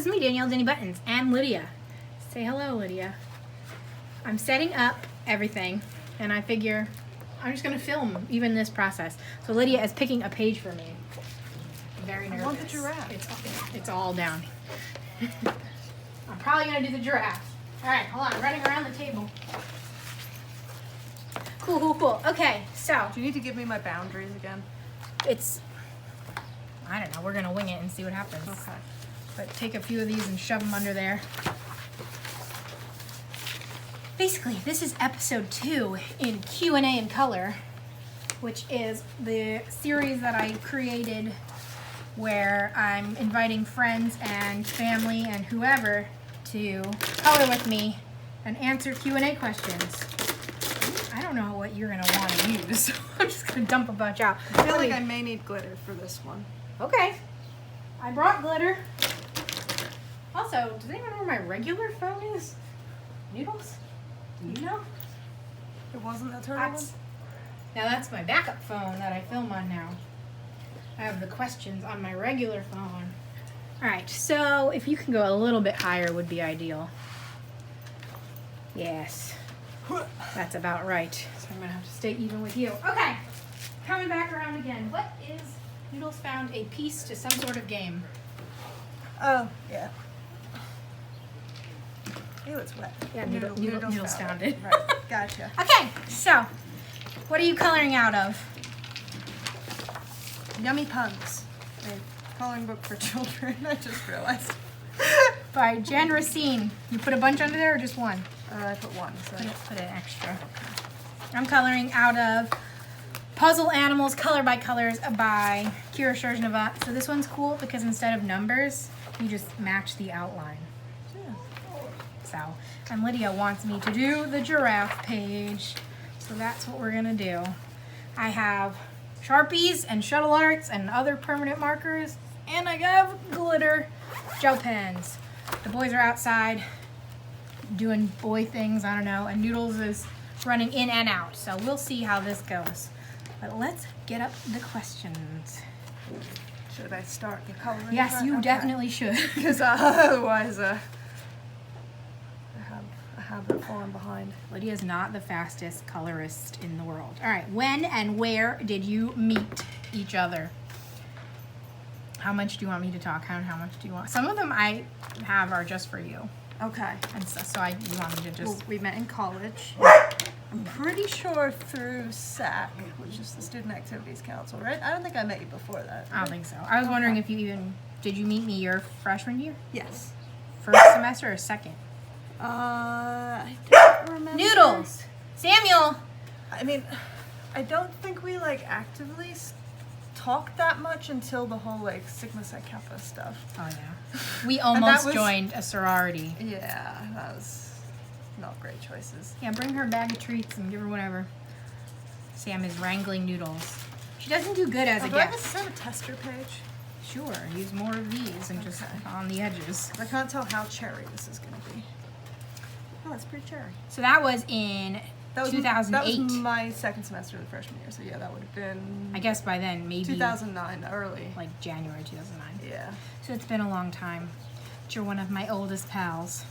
is me, Danielle Danibuttons, and Lydia. Say hello, Lydia. I'm setting up everything, and I figure I'm just going to film even this process. So Lydia is picking a page for me. I'm very nervous. I want the giraffe. It's all down. I'm probably going to do the giraffe. All right, hold on. Running around the table. Cool. Okay, so. Do you need to give me my boundaries again? I don't know. We're going to wing it and see what happens. Okay. But take a few of these and shove them under there. Basically, this is episode 2 in Q+A Color, which is the series that I created where I'm inviting friends and family and whoever to color with me and answer Q&A questions. I don't know what you're going to want to use, so I'm just going to dump a bunch out. I feel like I may need glitter for this one. Okay. I brought glitter. Also, does anyone know where my regular phone is? Noodles? Do you know? It wasn't that turtle one? Now that's my backup phone that I film on now. I have the questions on my regular phone. Alright, so if you can go a little bit higher would be ideal. Yes. That's about right. So I'm going to have to stay even with you. Okay. Coming back around again. What is Noodles found a piece to some sort of game? Oh, yeah. Ew, it's wet. Yeah, Noodles found it. Right, gotcha. Okay, so what are you coloring out of? Yummy Puns, a coloring book for children, I just realized. By Jen Racine. You put a bunch under there or just one? I put one, so. Put an extra. I'm coloring out of Puzzle Animals Color by Colors by Kira Shorzhneva. So this one's cool because instead of numbers, you just match the outline. So, and Lydia wants me to do the giraffe page, so that's what we're gonna do. I have Sharpies and shuttle arts and other permanent markers, and I have glitter gel pens. The boys are outside doing boy things, I don't know, and Noodles is running in and out, so we'll see how this goes. But let's get up the questions. Should I start the coloring? Yes, you definitely should. Because otherwise, I have it falling behind. Lydia's not the fastest colorist in the world. All right, when and where did you meet each other? How much do you want me to talk? How much do you want? Some of them I have are just for you. Okay. And so you want me to just... Well, we met in college. I'm pretty sure through SAC, which is the Student Activities Council, right? I don't think I met you before that. I don't think so. I was wondering if you even... Did you meet me your freshman year? Yes. First semester or second? I don't remember. Noodles! Samuel! I mean, I don't think we, actively talked that much until the whole, Sigma Psi Kappa stuff. Oh, yeah. We almost joined a sorority. Yeah, that was not great choices. Yeah, bring her a bag of treats and give her whatever. Sam is wrangling Noodles. She doesn't do good as a Do I guest. have a tester page? Sure, use more of these and just on the edges. I can't tell how cherry this is going to be. Oh, it's pretty cherry. So that was in 2008. That was my second semester of the freshman year, so yeah, that would have been... I guess by then, maybe... 2009, early. Like January 2009. Yeah. So it's been a long time. But you're one of my oldest pals.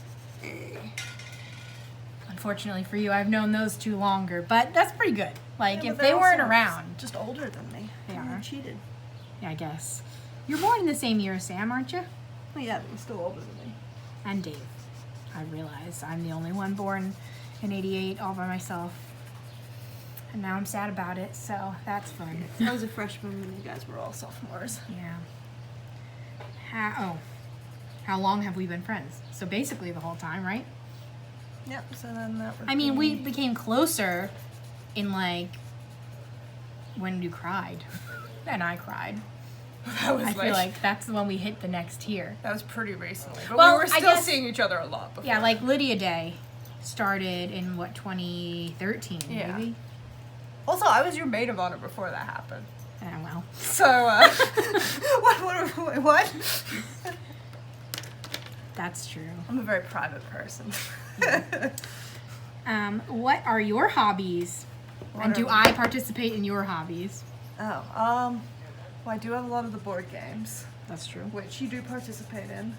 Unfortunately for you, I've known those two longer, but that's pretty good. If they weren't around... Just older than me. They are. Cheated. Yeah, I guess. You're born in the same year as Sam, aren't you? Well, yeah, but you're still older than me. And Dave. I realize I'm the only one born in '88 all by myself. And now I'm sad about it, so that's fun. I was a freshman when you guys were all sophomores. Yeah. How long have we been friends? So basically the whole time, right? Yep, so then that would we became closer in when you cried. And I cried. That was I feel like that's when we hit the next tier. That was pretty recently. But Well, we were I still guess- seeing each other a lot before. Yeah, Lydia Day started in 2013, Yeah. maybe? Also, I was your maid of honor before that happened. Well. So, what? That's true. I'm a very private person. What are your hobbies? And do I participate in your hobbies? Well, I do have a lot of the board games. That's true. Which you do participate in.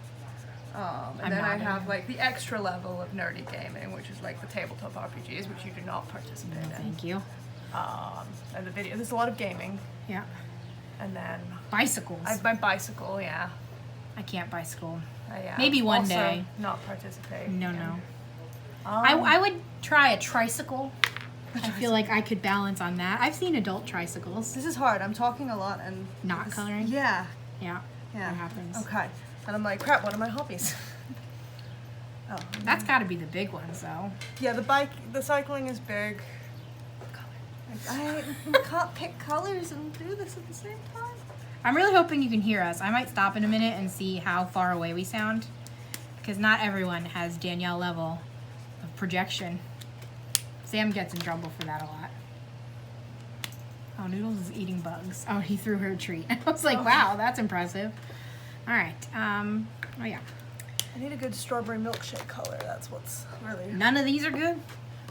And then I have like the extra level of nerdy gaming, which is like the tabletop RPGs, which you do not participate in. Thank you. And the video, there's a lot of gaming. Yeah. And then Bicycles. my bicycle, yeah. I can't bicycle. I, Maybe one also day. Not participate. No. I would try a tricycle. I feel like I could balance on that. I've seen adult tricycles. This is hard. I'm talking a lot and Not coloring? Yeah. Yeah. That happens. Okay. And I'm like, crap, what are my hobbies? Oh. That's got to be the big ones, though. Yeah, the cycling is big. I can't pick colors and do this at the same time. I'm really hoping you can hear us. I might stop in a minute and see how far away we sound, because not everyone has Danielle level of projection. Sam gets in trouble for that a lot. Oh, Noodles is eating bugs. Oh, he threw her a treat. I was like, wow, that's impressive. All right. Oh, yeah. I need a good strawberry milkshake color. That's what's really... None of these are good?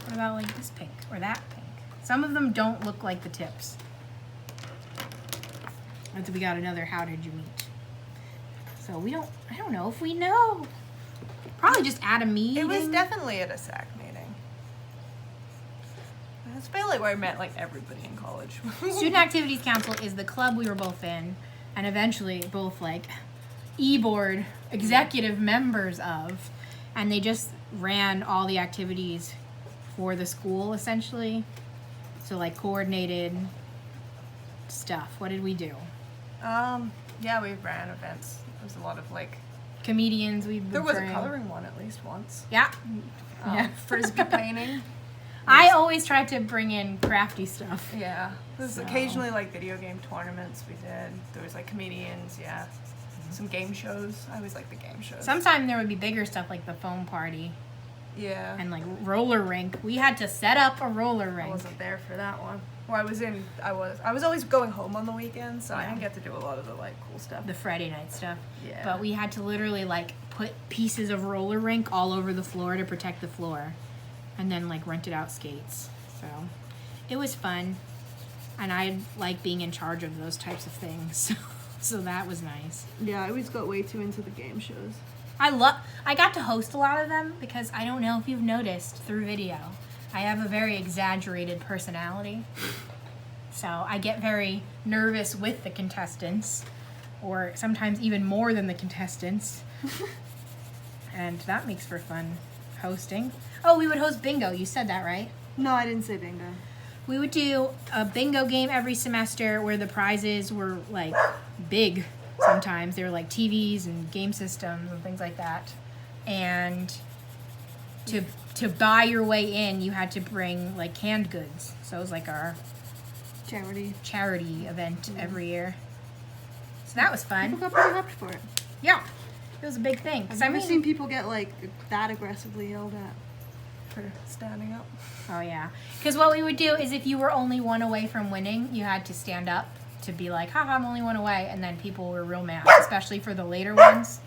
What about like this pink or that pink? Some of them don't look like the tips. And so we got another how did you meet? So I don't know if we know. Probably just at a meeting. It was definitely at a SAC meeting. I feel like where I met like everybody in college. Student Activities Council is the club we were both in, and eventually both like e-board executive members of, and they just ran all the activities for the school essentially. So like coordinated stuff. What did we do? Yeah, we ran events. There was a lot of like Comedians. There was a coloring one at least once. Yeah. Yeah. Frisbee painting. I always tried to bring in crafty stuff. Yeah. There's occasionally like video game tournaments we did. There was like comedians, yeah. Some game shows. I always like the game shows. Sometimes there would be bigger stuff like the foam party. Yeah. And like roller rink. We had to set up a roller rink. I wasn't there for that one. Well, I was always going home on the weekends, so I didn't get to do a lot of the like cool stuff. The Friday night stuff. Yeah. But we had to literally like put pieces of roller rink all over the floor to protect the floor. And then like rented out skates. So it was fun. And I like being in charge of those types of things. So that was nice. Yeah, I always got way too into the game shows. I got to host a lot of them because I don't know if you've noticed through video, I have a very exaggerated personality. So I get very nervous with the contestants, or sometimes even more than the contestants. And that makes for fun hosting. Oh, we would host bingo. You said that, right? No, I didn't say bingo. We would do a bingo game every semester where the prizes were like big sometimes. They were like TVs and game systems and things like that. And to buy your way in, you had to bring like canned goods. So it was like our charity event every year. So that was fun. People got pretty hyped for it. Yeah. It was a big thing. I've never seen people get like that aggressively yelled at for standing up. Oh yeah. Because what we would do is if you were only one away from winning, you had to stand up to be like, haha, I'm only one away. And then people were real mad, especially for the later ones.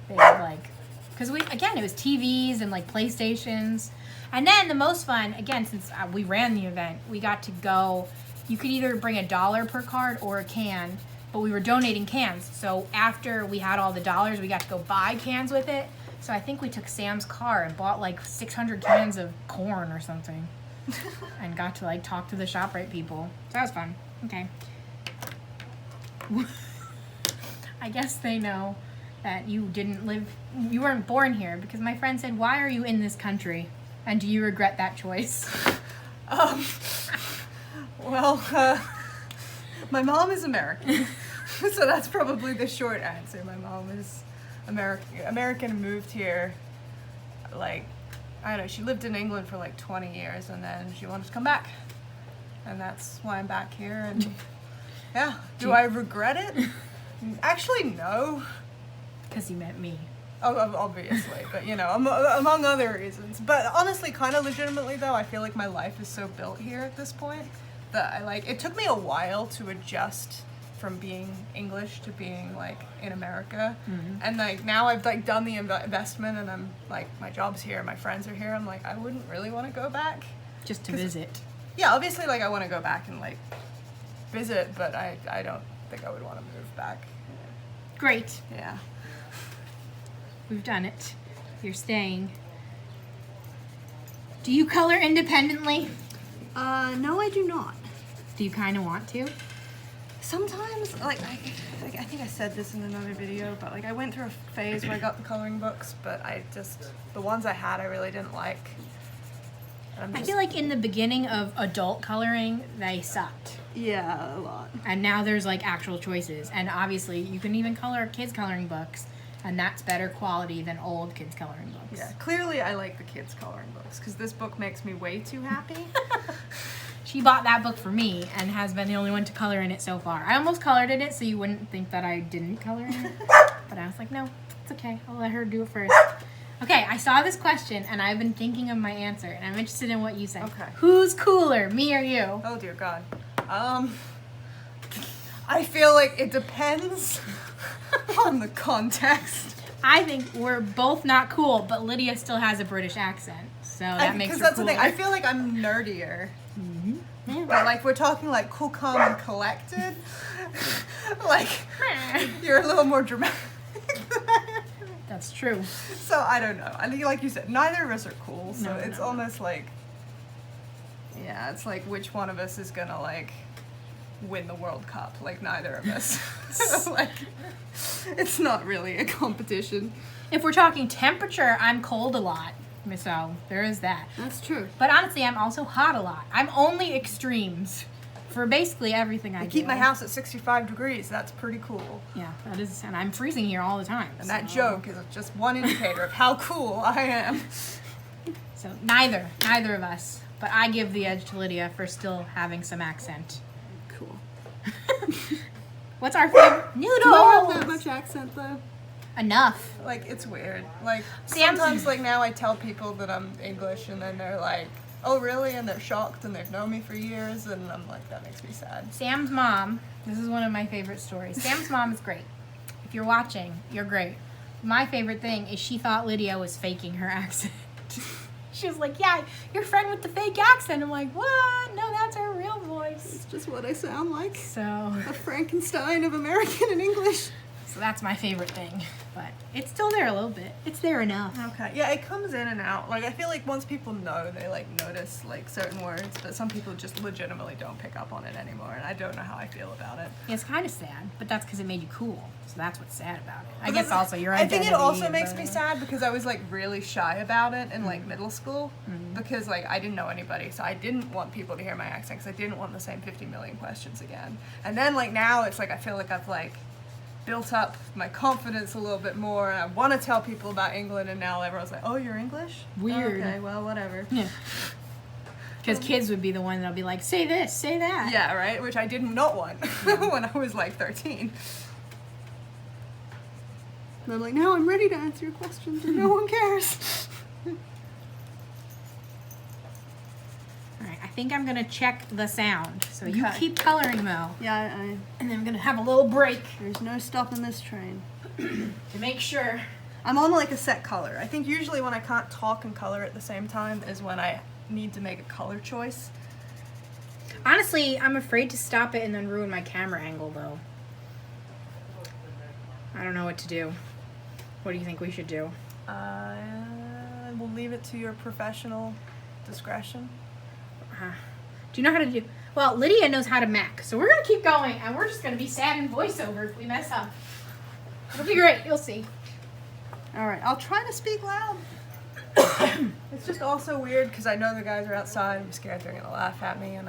They would like, because it was TVs and like PlayStations. And then the most fun, again, since we ran the event, we got to go, you could either bring $1 per card or a can, but we were donating cans. So after we had all the dollars, we got to go buy cans with it. So I think we took Sam's car and bought like 600 cans of corn or something. And got to like talk to the ShopRite people. So that was fun. Okay. I guess they know that you weren't born here, because my friend said, why are you in this country? And do you regret that choice? My mom is American. So that's probably the short answer. My mom is American and moved here, like, I don't know, she lived in England for like 20 years and then she wanted to come back. And that's why I'm back here. And yeah, do I regret it? Actually, no. Because you met me. Oh, obviously, but you know, among other reasons. But honestly, kind of legitimately though, I feel like my life is so built here at this point that it took me a while to adjust from being English to being like in America. Mm-hmm. And like now I've like done the investment and I'm like, my job's here, my friends are here. I'm like, I wouldn't really want to go back. Just to visit. Yeah, obviously like I want to go back and like visit, but I don't think I would want to move back. Great. Yeah. We've done it. You're staying. Do you color independently? No, I do not. Do you kind of want to? Sometimes, like, I think I said this in another video, but like I went through a phase where I got the coloring books, but the ones I had I really didn't like. I feel like in the beginning of adult coloring, they sucked. Yeah, a lot. And now there's like actual choices. And obviously you can even color kids coloring books, and that's better quality than old kids coloring books. Yeah, clearly I like the kids coloring books because this book makes me way too happy. She bought that book for me and has been the only one to color in it so far. I almost colored in it so you wouldn't think that I didn't color in it. But I was like, no, it's okay. I'll let her do it first. Okay, I saw this question and I've been thinking of my answer and I'm interested in what you said. Okay. Who's cooler, me or you? Oh dear God. I feel like it depends on the context. I think we're both not cool, but Lydia still has a British accent. So that makes her Because that's cooler. the thing. I feel like I'm nerdier. Mm-hmm. But like we're talking like cool, calm, and collected. Like you're a little more dramatic. That's true. So I don't know. I think, like you said, neither of us are cool. So No, it's no. almost like, yeah, it's like which one of us is gonna like win the World Cup? Like neither of us. So, like, it's not really a competition. If we're talking temperature, I'm cold a lot. So there is that. That's true. But honestly, I'm also hot a lot. I'm only extremes for basically everything I do. keep my house at 65 degrees. That's pretty cool. Yeah, that is, and I'm freezing here all the time. And that joke is just one indicator of how cool I am. So neither of us. But I give the edge to Lydia for still having some accent. Cool. What's our favorite? Noodles! Do I have that much accent though? Enough. Like, it's weird. Like, Sam's- sometimes, like, now I tell people that I'm English, and then they're like, oh, really? And they're shocked, and they've known me for years, and I'm like, that makes me sad. Sam's mom, this is one of my favorite stories. Sam's mom is great. If you're watching, you're great. My favorite thing is she thought Lydia was faking her accent. She was like, yeah, your friend with the fake accent. I'm like, what? No, that's her real voice. It's just what I sound like. So A Frankenstein of American and English. So that's my favorite thing. But it's still there a little bit. It's there enough. Okay. Yeah, it comes in and out. Like, I feel like once people know, they, like, notice, like, certain words, but some people just legitimately don't pick up on it anymore, and I don't know how I feel about it. Yeah, it's kind of sad, but that's because it made you cool. So that's what's sad about it. I guess also your I identity. think it also makes but- me sad because I was, like, really shy about it in, like, middle school because, like, I didn't know anybody, so I didn't want people to hear my accent because I didn't want the same 50 million questions again. And then, like, now it's like I feel like I've, like, built up my confidence a little bit more, and I want to tell people about England, and now everyone's like, oh, you're English? Weird. Okay, well, whatever. Yeah. Because kids would be the one that'll be like, say this, say that. Yeah, right? Which I did not want when I was like 13. And I'm like, now I'm ready to answer your questions, and no one cares. All right, I think I'm going to check the sound. So you Okay. keep coloring, though. Yeah, And then I'm going to have a little break there's no stopping this train. to make sure. I'm on like a set color. I think usually when I can't talk and color at the same time is when I need to make a color choice. Honestly, I'm afraid to stop it and then ruin my camera angle, though. I don't know what to do. What do you think we should do? We'll leave it to your professional discretion. Do you know how to do? Well, Lydia knows how to Mac, so we're gonna keep going, and we're just gonna be sad in voiceover if we mess up. It'll be great. You'll see. All right, I'll try to speak loud. It's just also weird because I know the guys are outside. I'm scared they're gonna laugh at me. And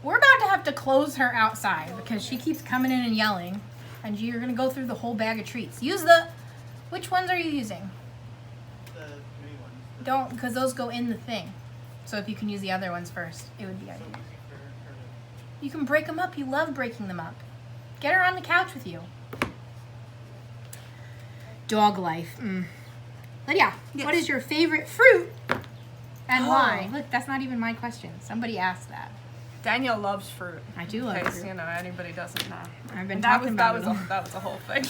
We're about to have to close her outside because she keeps coming in and yelling, and you're gonna go through the whole bag of treats. Use the. Which ones are you using? The mini ones. Don't, because those go in the thing. So if you can use the other ones first, it would be ideal. You can break them up. You love breaking them up. Get her on the couch with you. Dog life. Lydia, Yes. what is your favorite fruit and Oh. why? Look, that's not even my question. Somebody asked that. Danielle loves fruit. I do In love case, fruit. you know, anybody doesn't know. I've been And talking about it. that was a whole thing.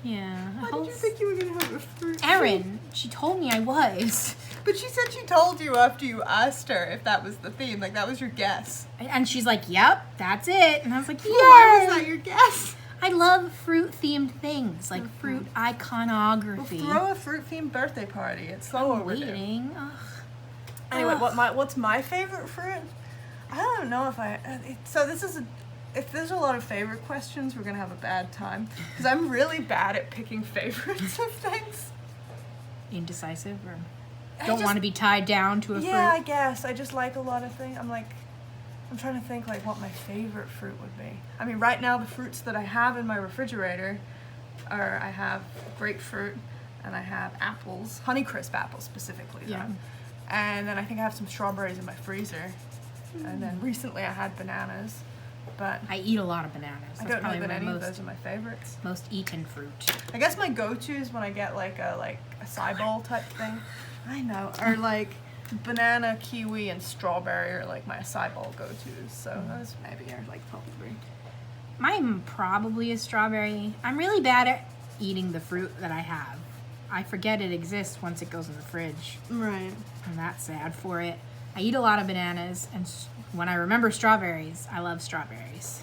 Yeah. Why did you think you were gonna have a fruit? Erin, she told me I was. But she said she told you after you asked her if that was the theme. Like, that was your guess. And she's like, yep, that's it. And I was like, yeah. Why was that your guess? I love fruit-themed things, like fruit iconography. We'll throw a fruit-themed birthday party. It's so overdue. Waiting. Ugh. Anyway, Ugh. what's my favorite fruit? I don't know if if there's a lot of favorite questions, we're gonna have a bad time because I'm really bad at picking favorites of things. Indecisive, or don't want to be tied down to a fruit? Yeah, I guess I just like a lot of things. I'm trying to think like what my favorite fruit would be. I mean, right now the fruits that I have in my refrigerator are I have grapefruit and I have apples, Honeycrisp apples specifically. Though. Yeah. And then I think I have some strawberries in my freezer. And then recently I had bananas, but I eat a lot of bananas. I That's don't know probably that my any of those are my favorites. most eaten fruit. I guess my go-tos when I get like a acai bowl type thing, I know, are like banana, kiwi, and strawberry are like my acai bowl go-tos. So those maybe are like top 3. Mine probably is strawberry. I'm really bad at eating the fruit that I have. I forget it exists once it goes in the fridge, Right. and that's sad for it. I eat a lot of bananas, and when I remember strawberries, I love strawberries.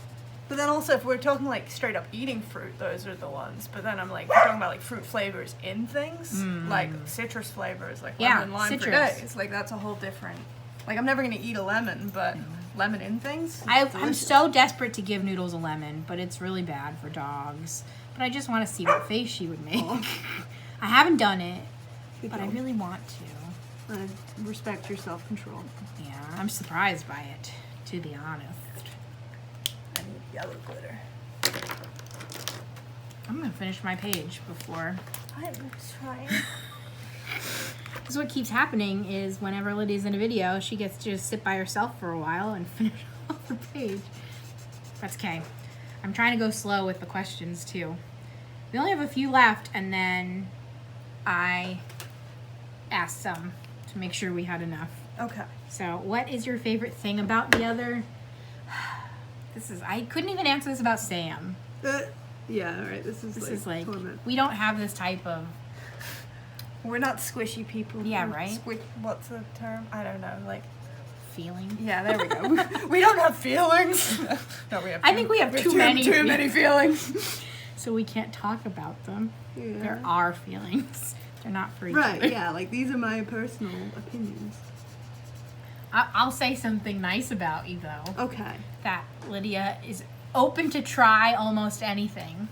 But then also, if we're talking like straight up eating fruit, those are the ones. But then I'm like talking about like fruit flavors in things, like citrus flavors, like lemon, lime for citrus. days. Like that's a whole different. Like I'm never gonna eat a lemon, but lemon in things. I'm so desperate to give Noodles a lemon, but it's really bad for dogs. But I just want to see what face she would make. I haven't done it, but I really want to. Respect your self-control. Yeah, I'm surprised by it, to be honest. I need yellow glitter. I'm gonna finish my page before. I'm trying. Because what keeps happening is whenever Lydia's in a video, she gets to just sit by herself for a while and finish off the page. That's okay. I'm trying to go slow with the questions too. We only have a few left, and then I asked some to make sure we had enough. Okay. So, what is your favorite thing about the other? I couldn't even answer this about Sam. Yeah, all right. This is like we don't have this type of. We're not squishy people. Yeah, We're right? What's the term? I don't know. Like feeling. Yeah, there we go. We don't have feelings. No, we have. I think we have too many feelings. So we can't talk about them. Yeah. There are feelings. They're not for each Right. other. Yeah. Like these are my personal opinions. I'll say something nice about you though. Okay. That Lydia is open to try almost anything,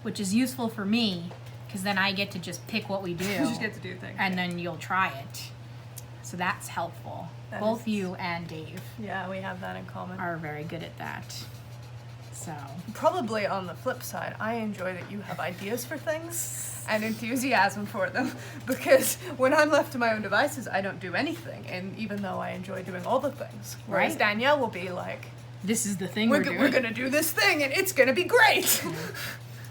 which is useful for me because then I get to just pick what we do. You just get to do things. And then you'll try it. So that's helpful. Both you and Dave Yeah, we have that in common. are very good at that. So Probably on the flip side, I enjoy that you have ideas for things and enthusiasm for them because when I'm left to my own devices, I don't do anything. And even though I enjoy doing all the things, whereas Right. Danielle will be like, this is the thing we're doing. going to do this thing and it's going to be great.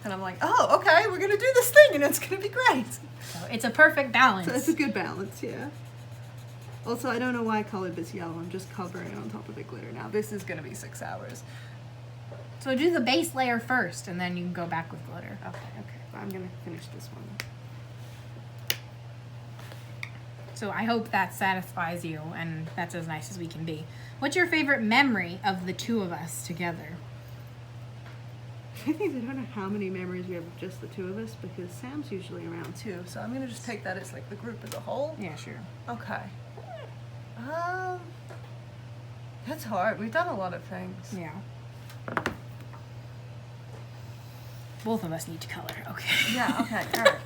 And I'm like, oh, okay, we're going to do this thing and it's going to be great. So it's a perfect balance. So it's a good balance, yeah. Also, I don't know why I colored this yellow. I'm just covering it on top of the glitter now. This is going to be 6 hours. So do the base layer first, and then you can go back with glitter. Okay. But I'm going to finish this one. So I hope that satisfies you, and that's as nice as we can be. What's your favorite memory of the two of us together? I think I don't know how many memories we have of just the two of us because Sam's usually around too. Too, so I'm going to just take that as like the group as a whole. Yeah, sure. Okay. That's hard. We've done a lot of things. Yeah. Both of us need to color. Okay. Yeah, okay, alright.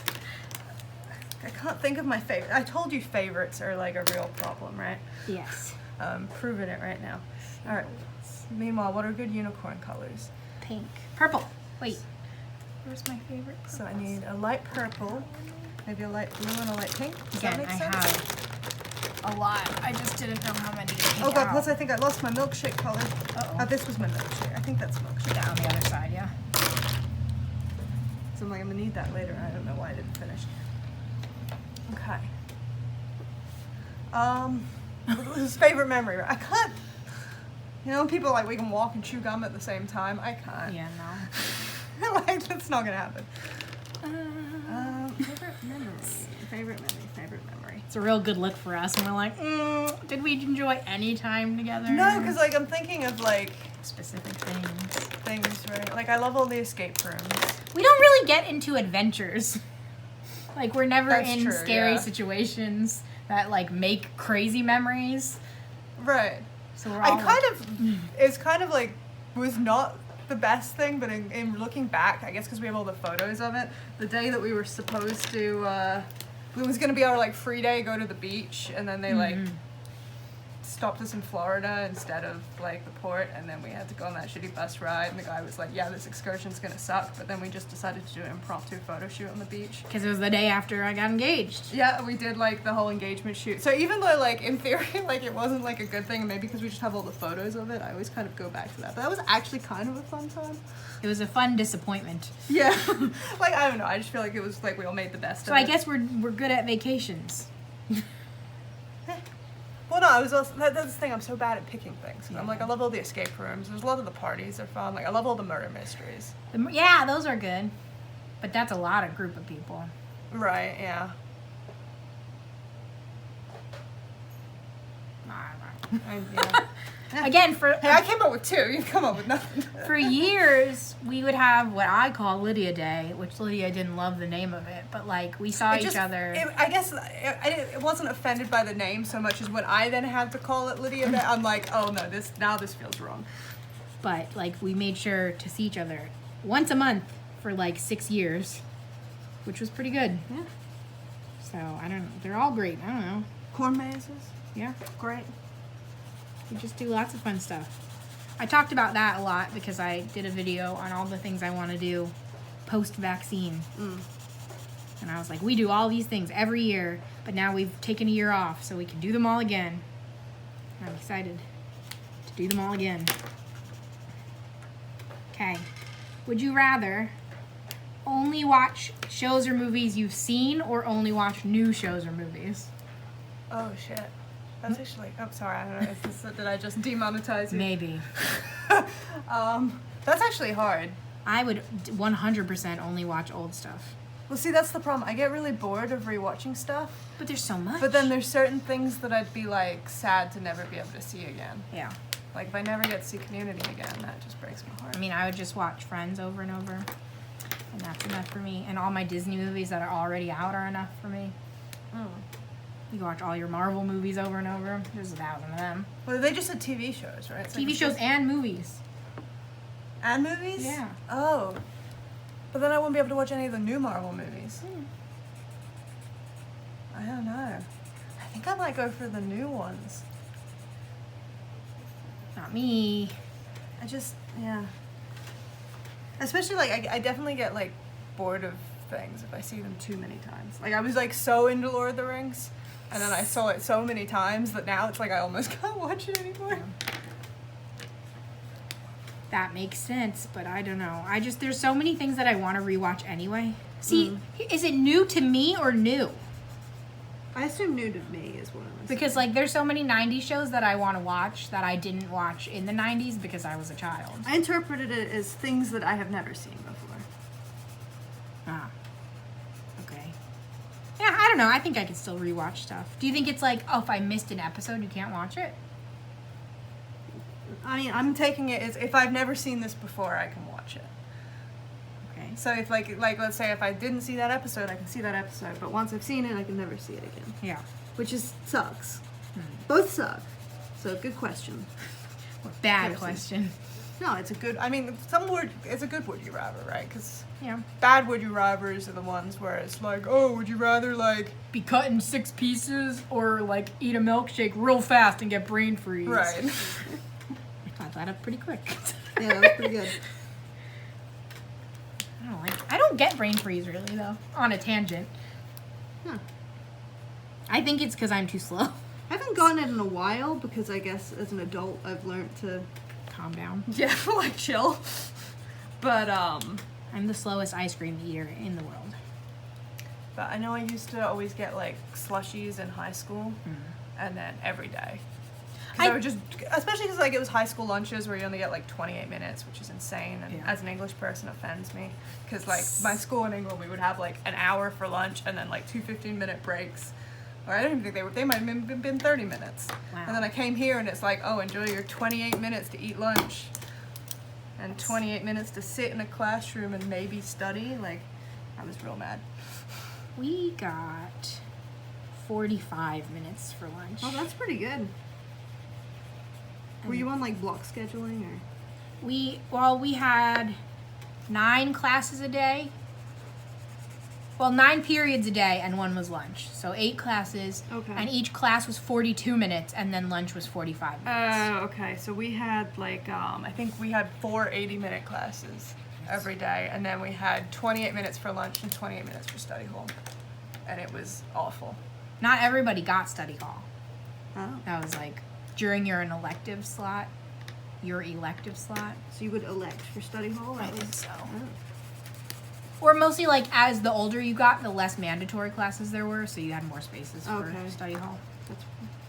I can't think of my favorite. I told you favorites are like a real problem, right? Yes. Proving it right now. Alright. Meanwhile, what are good unicorn colors? Pink. Purple. Wait. Where's my favorite? So I need a light purple, maybe a light blue and a light pink. Does that Again, make I sense? have a lot. I just didn't know how many to take Oh god, out. plus I think I lost my milkshake color. Uh-oh. Oh, this was my milkshake. I think that's milkshake. Down the other side, yeah. So I'm like, I'm gonna need that later. I don't know why I didn't finish. Okay. His favorite memory. I can't. You know, when people are like, we can walk and chew gum at the same time. I can't. Yeah, no. Like, that's not gonna happen. Favorite memory. It's a real good look for us, and we're like, did we enjoy any time together? No, because like I'm thinking of like specific things. Things, right? Like, I love all the escape rooms. We don't really get into adventures. Like, we're never That's in true, scary yeah. situations that, like, make crazy memories. Right. So we're I all kind of, it's kind of like, was not the best thing, but in looking back, I guess because we have all the photos of it, the day that we were supposed to, it was going to be our, like, free day, go to the beach, and then they, like, stopped us in Florida instead of, like, the port, and then we had to go on that shitty bus ride, and the guy was like, yeah, this excursion's going to suck, but then we just decided to do an impromptu photo shoot on the beach. because it was the day after I got engaged. Yeah, we did, like, the whole engagement shoot. So even though, like, in theory, like, it wasn't, like, a good thing, maybe because we just have all the photos of it, I always kind of go back to that. But that was actually kind of a fun time. It was a fun disappointment. Yeah. Like, I don't know, I just feel like it was, like, we all made the best So of I it. guess we're good at vacations. Well, no, I was also, that's the thing, I'm so bad at picking things. Yeah. I'm like, I love all the escape rooms. There's a lot of the parties are fun. Like, I love all the murder mysteries. Yeah, those are good. But that's a lot of group of people. Right, yeah. Yeah. Again, for Hey, I came up with 2. You come up with nothing. for years, we would have what I call Lydia Day, which Lydia didn't love the name of it, but like we saw each other. I guess it wasn't offended by the name so much as when I then had to call it Lydia Day, I'm like, oh no, this feels wrong. But like we made sure to see each other once a month for like 6 years, which was pretty good. Yeah. So I don't know. They're all great. I don't know. Corn mazes. Yeah, Great. we just do lots of fun stuff. I talked about that a lot because I did a video on all the things I want to do post-vaccine. And I was like, we do all these things every year, but now we've taken a year off, so we can do them all again. And I'm excited to do them all again. Okay. Would you rather only watch shows or movies you've seen or only watch new shows or movies? Oh shit. That's actually, I'm sorry, I don't know, did I just demonetize you? Maybe. That's actually hard. I would 100% only watch old stuff. Well, see, that's the problem. I get really bored of rewatching stuff, But there's so much. but then there's certain things that I'd be, like, sad to never be able to see again. Yeah. Like, if I never get to see Community again, that just breaks my heart. I mean, I would just watch Friends over and over. And that's enough for me. And all my Disney movies that are already out are enough for me. You can watch all your Marvel movies over and over. There's 1,000 of them. Well, they just said TV shows, right? It's like TV it's shows just- and movies. and movies? Yeah. Oh. But then I wouldn't be able to watch any of the new Marvel movies. I don't know. I think I might go for the new ones. Not me. I just, yeah. Especially, like, I definitely get, like, bored of things if I see them too many times. Like, I was, like, so into Lord of the Rings, and then I saw it so many times that now it's like I almost can't watch it anymore. That makes sense, but I don't know. There's so many things that I want to rewatch anyway. See, is it new to me or new? I assume new to me is what I'm assuming. Because, like, there's so many 90s shows that I want to watch that I didn't watch in the 90s because I was a child. I interpreted it as things that I have never seen before. Ah. Okay. Yeah, I don't know. I think I could still rewatch stuff. Do you think it's like, oh, if I missed an episode, you can't watch it? I mean, I'm taking it as if I've never seen this before, I can watch it. Okay. So if, like let's say if I didn't see that episode, I can see that episode. But once I've seen it, I can never see it again. Yeah. Which is sucks. Both suck. So good question. Bad Seriously. question. No, it's a good, I mean, it's a good would you rather, right? Because Yeah. bad would you rathers are the ones where it's like, oh, would you rather, like, Be cut in 6 pieces or, like, eat a milkshake real fast and get brain freeze. right. I thought that up pretty quick. Yeah, that was pretty good. I don't get brain freeze really though. On a tangent. Huh. I think it's because I'm too slow. I haven't gotten it in a while because I guess as an adult I've learned to. Calm down. Yeah, like, chill. But, I'm the slowest ice cream eater in the world. But I know I used to always get, like, slushies in high school, and then every day. Because I would just, especially because, like, it was high school lunches where you only get, like, 28 minutes, which is insane, and Yeah. as an English person offends me. Because, like, my school in England, we would have, like, an hour for lunch and then, like, 2 15-minute breaks. Or I don't even think they might have been 30 minutes. Wow. And then I came here and it's like, oh, enjoy your 28 minutes to eat lunch. and 28 minutes to sit in a classroom and maybe study. Like, I was real mad. We got 45 minutes for lunch. Oh, that's pretty good. Were you on like block scheduling or? We had 9 classes a day. Well, 9 periods a day, and 1 was lunch. So 8 classes, Okay. and each class was 42 minutes, and then lunch was 45 minutes. Okay, so we had like, I think we had 4 80-minute classes every day, and then we had 28 minutes for lunch and 28 minutes for study hall. And it was awful. Not everybody got study hall. Oh. That was like during your elective slot. So you would elect for study hall? I That think was- so. Oh. Or mostly like as the older you got, the less mandatory classes there were, so you had more spaces for Okay. study hall. That's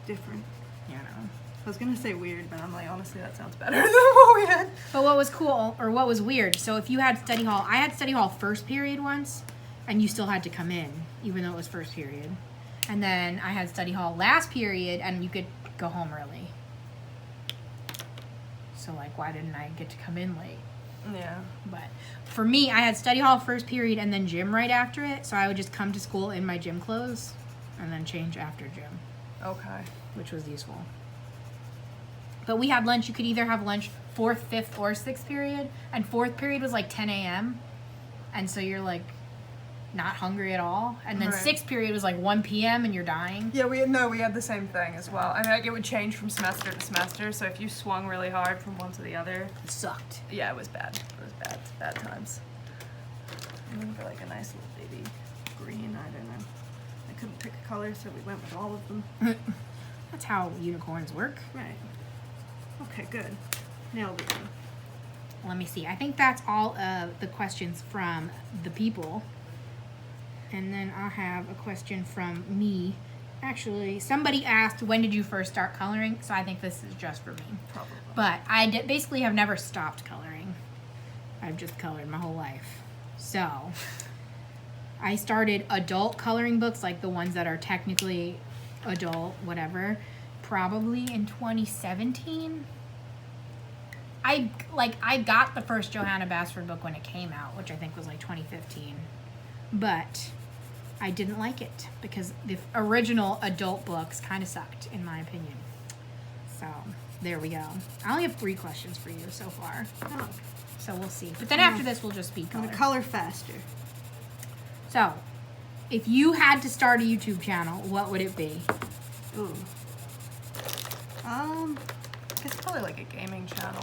different. You know. I was gonna say weird, but But I'm like, honestly, that sounds better than what we had. But what was cool, or what was weird, so if you had study hall, I had study hall first period once, and you still had to come in, even though it was first period. And then I had study hall last period, and you could go home early. So, like, why didn't I get to come in late? Yeah. But for me, I had study hall first period and then gym right after it, so I would just come to school in my gym clothes and then change after gym, Okay. which was useful. But we had lunch. You could either have lunch 4th, 5th, or 6th period, and 4th period was like 10 a.m. And so you're like not hungry at all. And then Right. 6th period was like 1 p.m. and you're dying. Yeah, we had the same thing as well. I mean, like, it would change from semester to semester, so if you swung really hard from one to the other, It sucked. yeah, it was bad. It was bad times. I'm looking for like a nice little baby green. I don't know. I couldn't pick a color, so we went with all of them. That's how unicorns work. right. Okay, good. Nailed it. Let me see. I think that's all of the questions from the people. And then I'll have a question from me. Actually, somebody asked, when did you first start coloring? So I think this is just for me. Probably. But I basically have never stopped coloring. I've just colored my whole life. So I started adult coloring books, like the ones that are technically adult, whatever, probably in 2017. I got the first Johanna Basford book when it came out, which I think was like 2015. But I didn't like it because the original adult books kind of sucked, in my opinion. So there we go. I only have 3 questions for you so far. Oh, So we'll see. But then after this, we'll just be I'm color. gonna color faster. So, if you had to start a YouTube channel, what would it be? Ooh. It's probably like a gaming channel.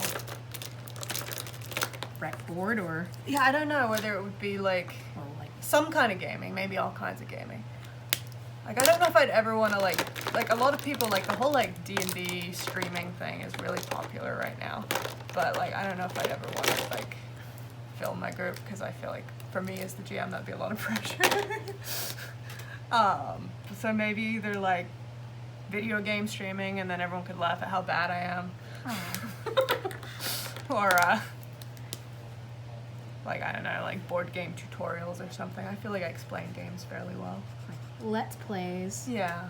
Fretboard or Yeah, I don't know whether it would be like like some kind of gaming, maybe all kinds of gaming. Like, I don't know if I'd ever want to like a lot of people, like the whole like D&D streaming thing is really popular right now. But like, I don't know if I'd ever want to like film my group, because I feel like for me as the GM, that'd be a lot of pressure. So maybe either like video game streaming and then everyone could laugh at how bad I am. Or like, I don't know, like board game tutorials or something. I feel like I explain games fairly well. Let's Plays. Yeah.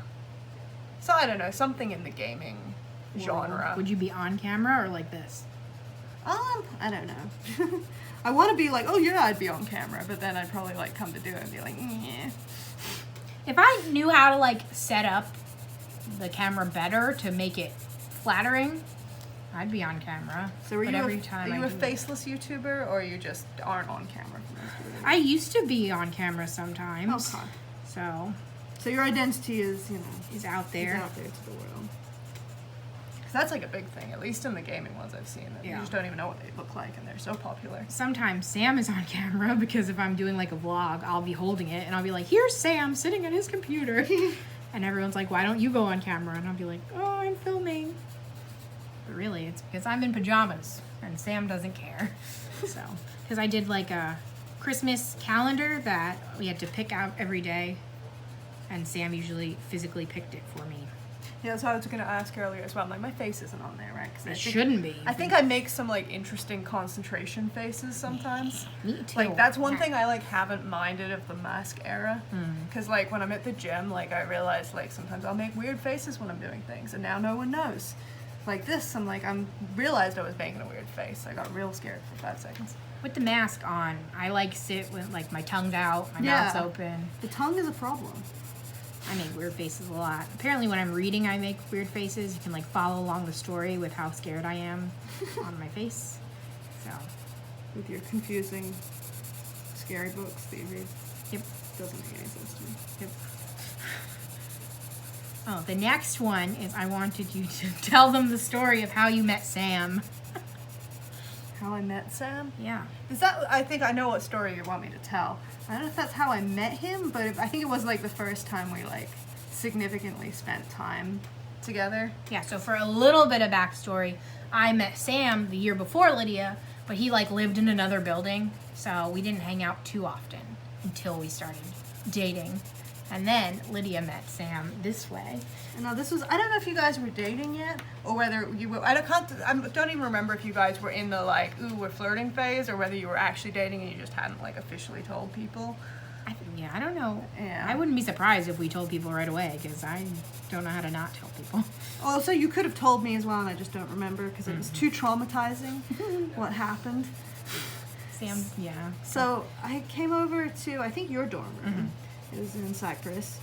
So I don't know, something in the gaming genre. Would you be on camera or like this? I don't know. I want to be like, oh yeah, I'd be on camera, but then I'd probably like come to do it and be like, yeah. If I knew how to like set up the camera better to make it flattering, I'd be on camera. So are But you, every a, time are you I a do it- faceless YouTuber, or you just aren't on camera for most of it? I used to be on camera sometimes. Okay. So So your identity is, you know, he's out is there. out there to the world. 'Cause that's like a big thing, at least in the gaming ones I've seen. That You Yeah. just don't even know what they look like, and they're so popular. Sometimes Sam is on camera because if I'm doing like a vlog, I'll be holding it and I'll be like, here's Sam sitting at his computer. And everyone's like, why don't you go on camera? And I'll be like, oh, I'm filming. But really, it's because I'm in pajamas and Sam doesn't care. So, because I did like a Christmas calendar that we had to pick out every day. And Sam usually physically picked it for me. Yeah, that's what I was going to ask earlier as well. Like, my face isn't on there, right? 'Cause I It think- shouldn't be. I think I make some like interesting concentration faces sometimes. Me too. Like, that's one thing I like haven't minded of the mask era. Hmm. Because like when I'm at the gym, like I realize like sometimes I'll make weird faces when I'm doing things, and now no one knows. like this, I'm realized I was making a weird face. I got real scared for 5 seconds. With the mask on, I like sit with like my tongue out, my mouth's open. The tongue is a problem. I make weird faces a lot. Apparently when I'm reading, I make weird faces. You can like follow along the story with how scared I am on my face. So. With your confusing, scary books that you read. Yep. Doesn't make any sense to me. Yep. Oh, the next one is I wanted you to tell them the story of how you met Sam. How I met Sam? Yeah. Is that, I think I know what story you want me to tell. I don't know if that's how I met him, but I think it was like the first time we like significantly spent time together. Yeah, so for a little bit of backstory, I met Sam the year before Lydia, but he like lived in another building, so we didn't hang out too often until we started dating. And then Lydia met Sam this way. And now this was, I don't know if you guys were dating yet, or whether you were, I don't even remember if you guys were in the like, ooh, we're flirting phase, or whether you were actually dating and you just hadn't like officially told people. I don't know. Yeah. I wouldn't be surprised if we told people right away, because I don't know how to not tell people. Also, you could have told me as well, and I just don't remember because it was too traumatizing what happened. Sam, yeah. So I came over to, I think, your dorm room. It was in Cyprus.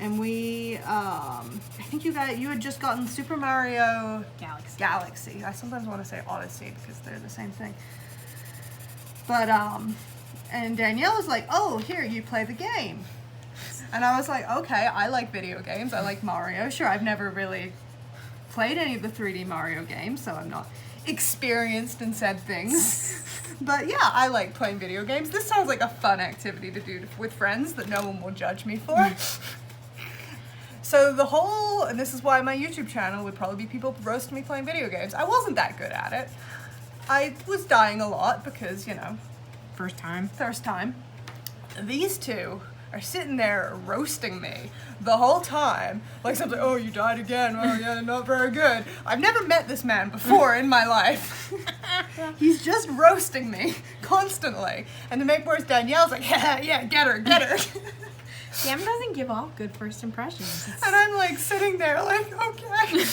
And we, I think you had just gotten Super Mario Galaxy. I sometimes want to say Odyssey because they're the same thing. But, and Danielle was like, oh, here, you play the game. And I was like, okay, I like video games. I like Mario. Sure, I've never really played any of the 3D Mario games, so I'm not experienced in said things. But yeah, I like playing video games. This sounds like a fun activity to do with friends that no one will judge me for. So the whole, and this is why my YouTube channel would probably be people roasting me playing video games. I wasn't that good at it. I was dying a lot because, you know. First time. These two are sitting there roasting me the whole time. Like something, oh, you died again. Oh, yeah, not very good. I've never met this man before in my life. He's just roasting me constantly. And to make worse, Danielle's like, yeah, get her. Sam doesn't give off good first impressions. And I'm like sitting there like, okay.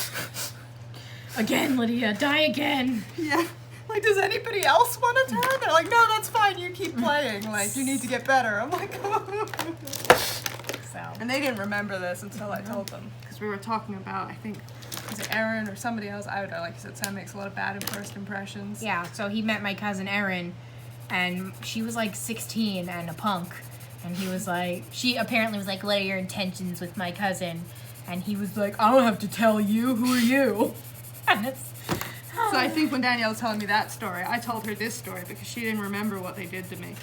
Again, Lydia, die again. Yeah. Like, does anybody else want to turn? They're like, no, that's fine. You keep playing. Like, you need to get better. I'm like, So. And they didn't remember this until I told them. Because we were talking about, I think, Was it Erin or somebody else? I don't know. Like you said, Sam makes a lot of bad first impressions. Yeah, so he met my cousin Erin, and she was like 16 and a punk. And he was like, she apparently was like, what are your intentions with my cousin? And he was like, I don't have to tell you. Who are you? And it's... So I think when Danielle was telling me that story, I told her this story because she didn't remember what they did to me.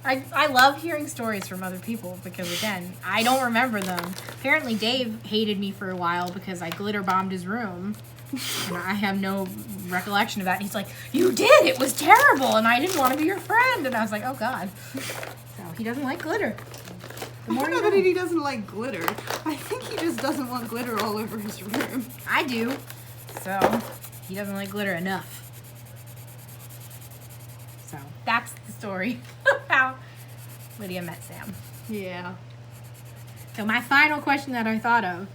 I love hearing stories from other people because, again, I don't remember them. Apparently Dave hated me for a while because I glitter bombed his room. And I have no recollection of that. And he's like, you did! It was terrible! And I didn't want to be your friend! And I was like, oh God. So he doesn't like glitter. I don't know that he doesn't like glitter. I think he just doesn't want glitter all over his room. I do. So he doesn't like glitter enough. So that's the story of how Lydia met Sam. Yeah. So my final question that I thought of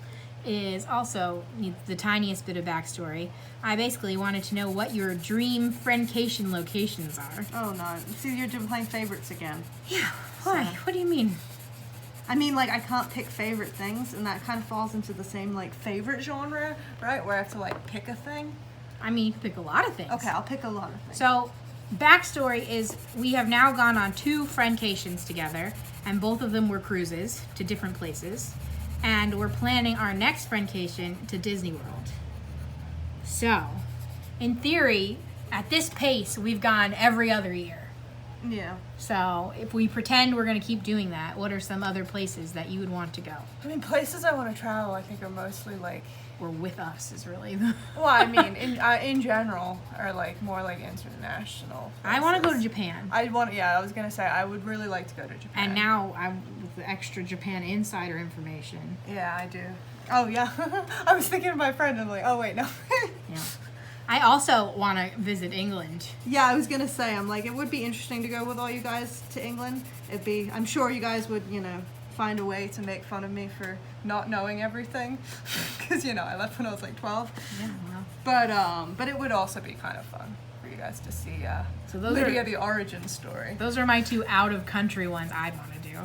is also the tiniest bit of backstory. I basically wanted to know what your dream friendcation locations are. Oh no. See, you're doing playing favorites again. Yeah. Why? What do you mean? I mean, like, I can't pick favorite things, and that kind of falls into the same, like, favorite genre, right? Where I have to, like, pick a thing. I mean, you can pick a lot of things. Okay, I'll pick a lot of things. So, backstory is we have now gone on 2 friendcations together, and both of them were cruises to different places. And we're planning our next friendcation to Disney World. So, in theory, at this pace, we've gone every other year. Yeah. So if we pretend we're going to keep doing that, what are some other places that you would want to go? I mean, places I want to travel, I think, are mostly like, Or with us is really the... well, I mean, in general, are like more like international. I want to go to places. Japan. I was going to say, I would really like to go to Japan. And now I'm with the extra Japan insider information. Yeah, I do. Oh, yeah. I was thinking of my friend, and I'm like, oh, wait, no. Yeah. I also want to visit England. Yeah, I was gonna say, I'm like, it would be interesting to go with all you guys to England. I'm sure you guys would, find a way to make fun of me for not knowing everything, because you know I left when I was like 12. Yeah, well. But it would also be kind of fun for you guys to see So those Lydia, the origin story. Those are my 2 out-of-country ones I'd want to do.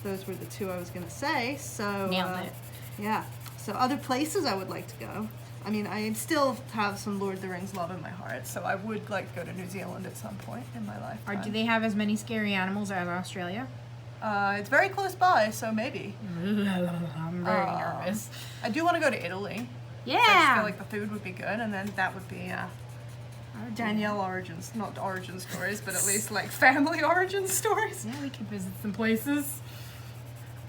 Those were the 2 I was gonna say. So Nailed it. Yeah. So other places I would like to go. I mean, I still have some Lord of the Rings love in my heart. So I would like to go to New Zealand at some point in my life. Or do they have as many scary animals as Australia? It's very close by, so maybe. I'm very nervous. I do want to go to Italy. Yeah. I just feel like the food would be good, and then that would be Danielle origins, not origin stories, but at least like family origin stories. Yeah, we could visit some places.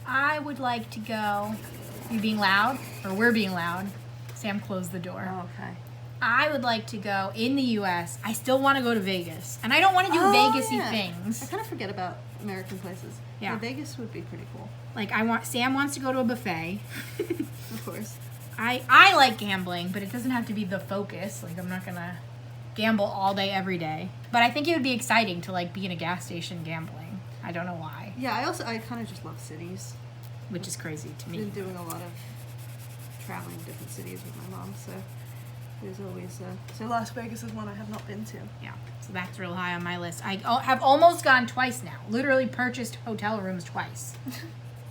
I would like to go. You being loud, or we're being loud. Sam closed the door. Oh, okay. I would like to go in the U.S. I still want to go to Vegas, and I don't want to do Vegas-y I things. kind of forget about American places. Yeah. Vegas would be pretty cool. Like Sam wants to go to a buffet. Of course. I like gambling, but it doesn't have to be the focus. Like I'm not gonna gamble all day every day. But I think it would be exciting to like be in a gas station gambling. I don't know why, Yeah, I kind of just love cities. which is crazy to I've me. been doing a lot of traveling to different cities with my mom, so there's always so Las Vegas is one I have not been to. Yeah, so that's real high on my list. I have almost gone twice now. Literally purchased hotel rooms twice.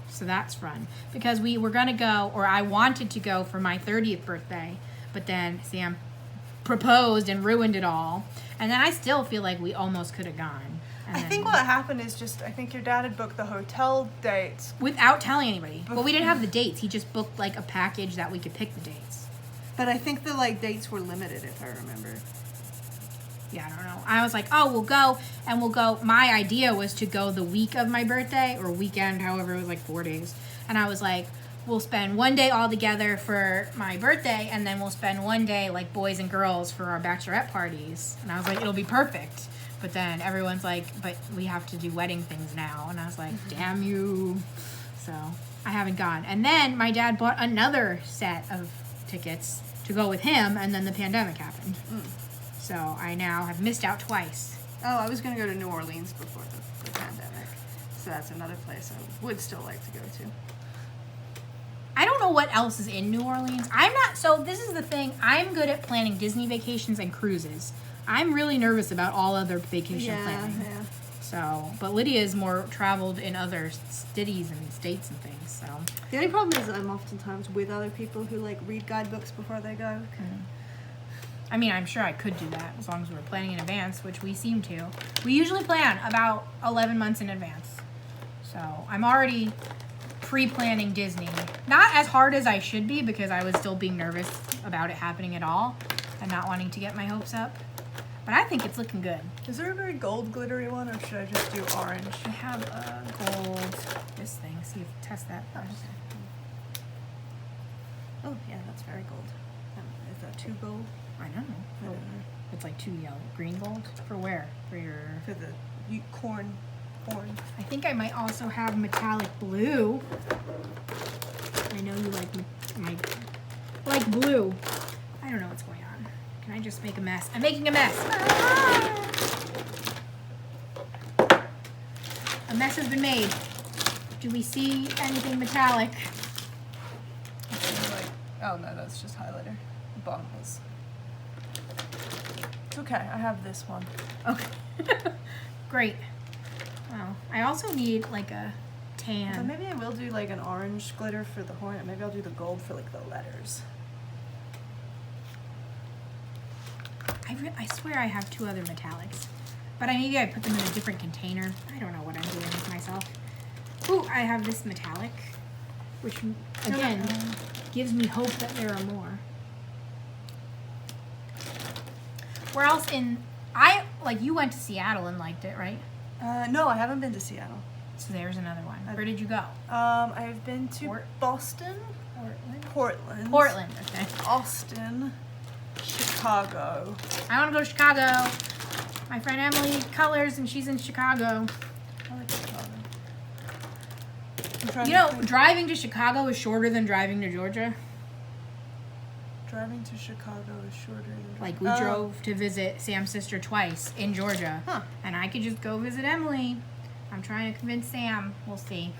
So that's fun. Because we were going to go, or I wanted to go for my 30th birthday, but then Sam proposed and ruined it all. And then I still feel like we almost could have gone. And I then- think what happened is just, I think your dad had booked the hotel dates. without telling anybody. Well, we didn't have the dates. He just booked like a package that we could pick the dates. But I think the like dates were limited, if I remember. Yeah, I don't know. I was like, oh, we'll go, and we'll go. My idea was to go the week of my birthday, or weekend, however, it was like 4 days. And I was like, we'll spend one day all together for my birthday, and then we'll spend one day like boys and girls for our bachelorette parties. And I was like, it'll be perfect. But then everyone's like, but we have to do wedding things now. And I was like, damn you. So I haven't gone. And then my dad bought another set of tickets to go with him, and then the pandemic happened. So I now have missed out twice. Oh, I was going to go to New Orleans before the pandemic. So that's another place I would still like to go to. I don't know what else is in New Orleans. So this is the thing. I'm good at planning Disney vacations and cruises. I'm really nervous about all other vacation planning. Yeah. So, but Lydia is more traveled in other cities and states and things, so. The only problem is I'm oftentimes with other people who like read guidebooks before they go. I mean, I'm sure I could do that as long as we were planning in advance, which we seem to. We usually plan about 11 months in advance. So I'm already pre-planning Disney. Not as hard as I should be because I was still being nervous about it happening at all and not wanting to get my hopes up. But I think it's looking good. Is there a very gold glittery one, or should I just do orange? I have a gold, this thing, see if test that first. Oh, yeah, that's very gold. Is that too gold? I don't know. I don't know. It's like too yellow. Green gold? For where? For your... For the corn. I think I might also have metallic blue. I know you like blue. I don't know what's going on. Can I just make a mess? I'm making a mess. Ah! A mess has been made. Do we see anything metallic? Oh no, that's just highlighter. The bottom was. It's okay, I have this one. Okay. Great. Wow. I also need like a But tan. maybe I will do like an orange glitter for the horn, and maybe I'll do the gold for like the letters. I swear I have 2 other metallics. But maybe I put them in a different container. I don't know what I'm doing with myself. Ooh, I have this metallic, which again gives me hope that there are more. Where else you went to Seattle and liked it, right? No, I haven't been to Seattle. So there's another one. Where did you go? I've been to Boston, Portland, Okay. Austin, Chicago. I want to go to Chicago. My friend Emily colors and she's in Chicago. I like Chicago. I'm trying You to know, think. driving to Chicago is shorter than driving to Georgia. Driving to Chicago is shorter than Like we drove to visit Sam's sister twice in Georgia. Huh. And I could just go visit Emily. I'm trying to convince Sam. We'll see.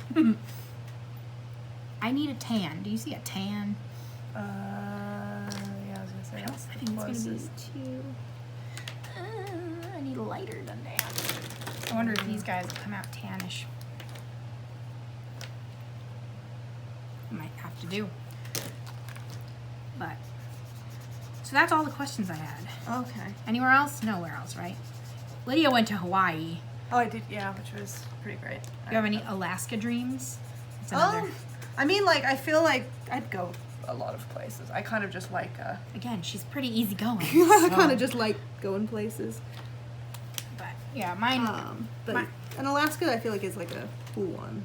I need a tan. Do you see a tan? Yeah, I was gonna say. That's I think it's closest. gonna be too. I need lighter than that. I wonder if these guys will come out tannish. Might have to do. But so that's all the questions I had. Okay. Anywhere else? Nowhere else, right? Lydia went to Hawaii. Oh, I did. Yeah, which was pretty great. Do you have any Alaska dreams? It's another. I mean, like, I feel like I'd go a lot of places. I kind of just like. Again, she's pretty easygoing. I so- kind of just like going places. But yeah, mine. But My- and Alaska, I feel like is like a cool one,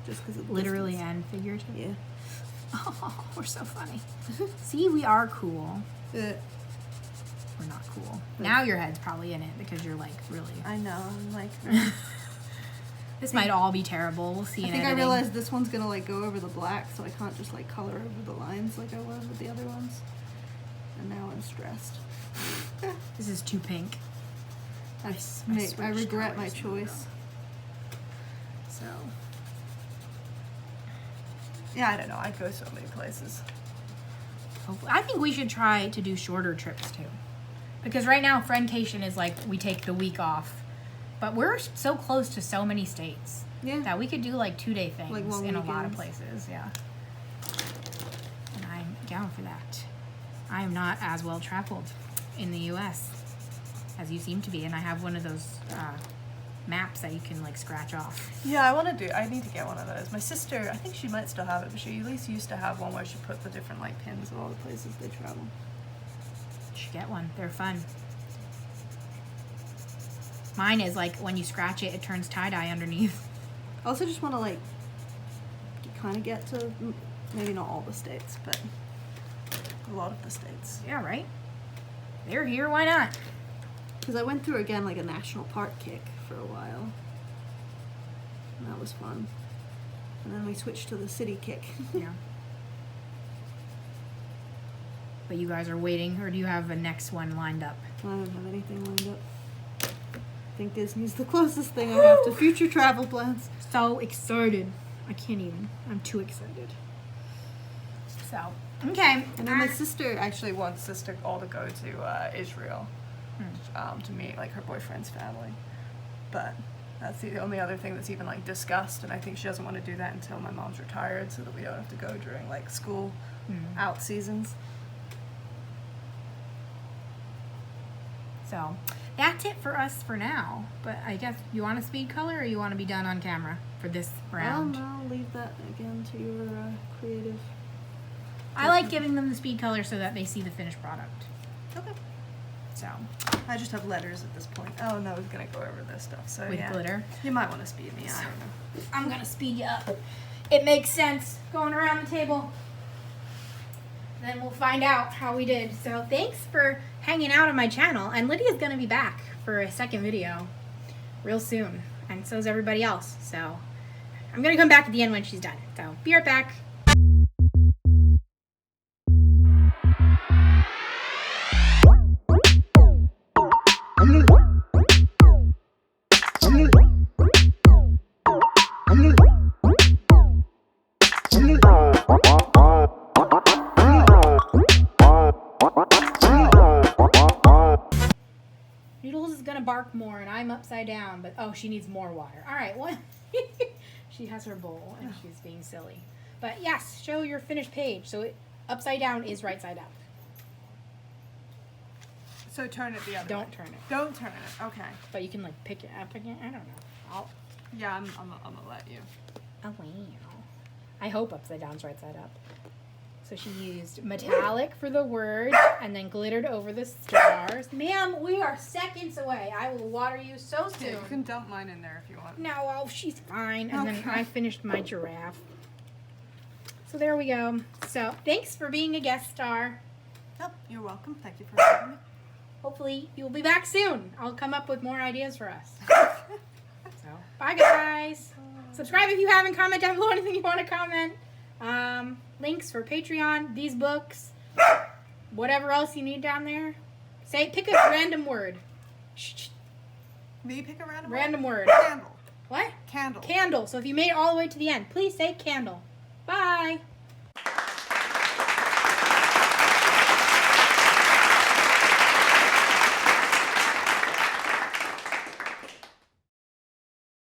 just because of the literally distance. and figurative. Yeah. Oh, we're so funny. See, we are cool. Uh, We're not cool. Now your head's probably in it because you're like really. I know. I'm like. This might all be terrible. We'll see. I in think I editing. realized this one's gonna like go over the black, so I can't just like color over the lines like I was with the other ones. And now I'm stressed. This is too pink. I switched regret my colors. choice. So Yeah, I don't know. I'd go so many places. hopefully, I think we should try to do shorter trips too, because right now Friendcation is like we take the week off, but we're so close to so many states Yeah. that we could do like 2-day things Like long in a lot of weekends. places. Yeah, and I'm down for that. I am not as well traveled in the U.S. as you seem to be, and I have one of those maps that you can like scratch off. Yeah, I need to get one of those. My sister, I think she might still have it, but she at least used to have one where she put the different like pins of all the places they travel. You should get one. They're fun. Mine is like when you scratch it, it turns tie-dye underneath. I also just want to like kind of get to maybe not all the states, but a lot of the states. Yeah, right? They're here, why not? Because I went through again like a national park kick for a while, and that was fun. And then we switched to the city kick. Yeah. But you guys are waiting, or do you have a next one lined up? I don't have anything lined up. I think Disney's the closest thing I have to future travel plans. So excited. I can't even. I'm too excited. So, okay. And then my sister actually wants us to all to go to Israel to meet like her boyfriend's family. But that's the only other thing that's even like discussed, and I think she doesn't want to do that until my mom's retired, so that we don't have to go during like school out seasons. So, that's it for us for now. But I guess you want to speed color, or you want to be done on camera for this round? I'll leave that again to your creative. I like giving them the speed color so that they see the finished product. Okay. So, I just have letters at this point. Oh no, I was gonna go over this stuff. So with yeah, glitter. you might want to speed me. I don't know. I'm gonna speed you up. It makes sense going around the table. Then we'll find out how we did. So thanks for hanging out on my channel. And Lydia's gonna be back for a second video real soon. And so is everybody else. So I'm gonna come back at the end when she's done. So be right back. Noodles is gonna bark more and I'm upside down, but oh, she needs more water. All right, what? She has her bowl and she's being silly. But yes, show your finished page. So upside down is right side up. So turn it the other way. Don't turn it. Don't turn it. Okay. But you can like pick it up again. I don't know. Yeah, I'm gonna let you. Oh wow. I hope upside down's right side up. So she used metallic for the word and then glittered over the stars. Ma'am, we are seconds away. I will water you so soon. You can dump mine in there if you want. No, oh, she's fine. And then Okay. I finished my giraffe. So there we go. So thanks for being a guest star. Oh, you're welcome. Thank you for having me. Hopefully you'll be back soon. I'll come up with more ideas for us. So bye guys. Subscribe if you haven't. Comment down below anything you want to comment. Links for Patreon, these books, whatever else you need down there. Pick a random word. Shh, Me pick a random random word. Candle. What? Candle. Candle. So if you made it all the way to the end, please say candle. Bye.